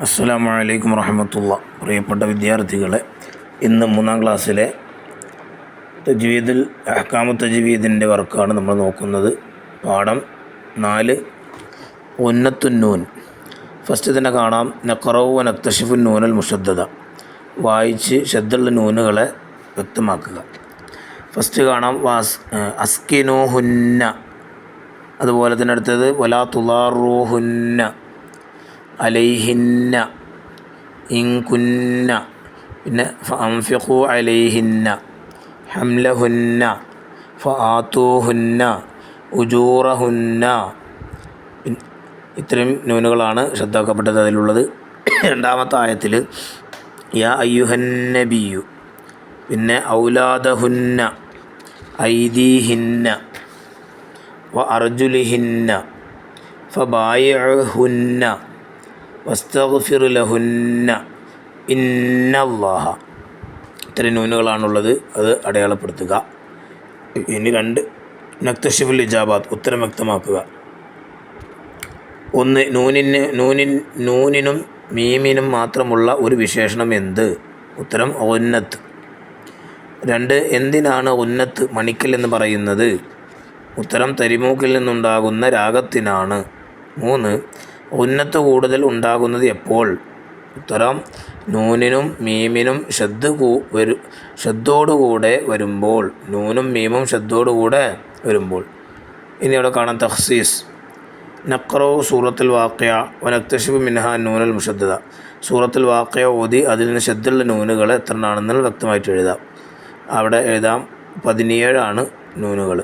അസ്സലാമു അലൈക്കും വറഹ്മത്തുള്ളാ. പ്രിയപ്പെട്ട വിദ്യാർത്ഥികളെ, ഇന്ന് 3-ാം ക്ലാസ്സിലെ തജ്വീദുൽ അഹ്കാമു തജ്വീദിൻ്റെ വർക്കാണ് നമ്മൾ നോക്കുന്നത്. പാഠം 4 ഉന്നത്തുന്നൂൻ. ഫസ്റ്റ് തന്നെ കാണാം നഖറഉ വ നക്തശിഫു നൂനൽ മുഷദ്ദദ. വായിച്ച് ശദ്ദുള്ള നൂനുകളെ വ്യക്തമാക്കുക. ഫസ്റ്റ് കാണാം അസ്കിനൂഹുന്ന. അതുപോലെ തന്നെ അടുത്തത് വലാ തുളാറൂഹുന്ന, അലൈഹിന്ന, ഇൻകുന്ന, പിന്നെ ഫഅൻഫിഖു അലൈഹിന്ന, ഹംലഹുന്ന, ഫആതൂഹുന്ന, ഉജൂറഹുന്ന. ഇത്രയും നൂനുകളാണ് ശ്രദ്ധാക്കപ്പെട്ടത് അതിലുള്ളത്. രണ്ടാമത്തെ ആയത്തിൽ യാ അയ്യുഹൻ നബിയു, പിന്നെ ഔലാദഹുന്ന, ഐദീഹിന്ന, വ അർജുലിഹിന്ന, ഫബായിഉഹുന്ന, വസ്തഗ്ഫിർ ലഹുന്ന ഇന്നല്ലാഹ. ഇത്രയും നൂനുകളാണുള്ളത്, അത് അടയാളപ്പെടുത്തുക. ഇനി 2 നക്തശിഫുൽ ഇജാബാത്ത്, ഉത്തരം വ്യക്തമാക്കുക. 1 നൂനിനും മീമിനും മാത്രമുള്ള ഒരു വിശേഷണം എന്ത്? ഉത്തരം ഉന്നത്ത്. 2 എന്തിനാണ് ഉന്നത്ത് മണിക്കൽ എന്ന് പറയുന്നത്? ഉത്തരം തരിമൂക്കിൽ നിന്നുണ്ടാകുന്ന രാഗത്തിനാണ്. 3 ഉന്നത്ത് കൂടുതൽ ഉണ്ടാകുന്നത് എപ്പോൾ? ഉത്തരം നൂനിനും മീമിനും ഷദ്ദോടുകൂടെ വരുമ്പോൾ. നൂനും മീമും ഷദ്ദോടുകൂടെ വരുമ്പോൾ. ഇനി അവിടെ കാണാം തഖ്സീസ്. നഖ്റഉ സൂറത്തുൽ വാഖിഅ വ നക്തശിഫു മിൻഹാ നൂനൽ മുഷദ്ദദ. സൂറത്തുൽ വാഖിഅ ഓതി അതിൽ നിന്ന് ഷദ്ദുള്ള നൂനുകൾ എത്രയാണെന്ന് വ്യക്തമായിട്ട് എഴുതാം. അവിടെ എഴുതാം 17 ആണ് നൂനുകൾ.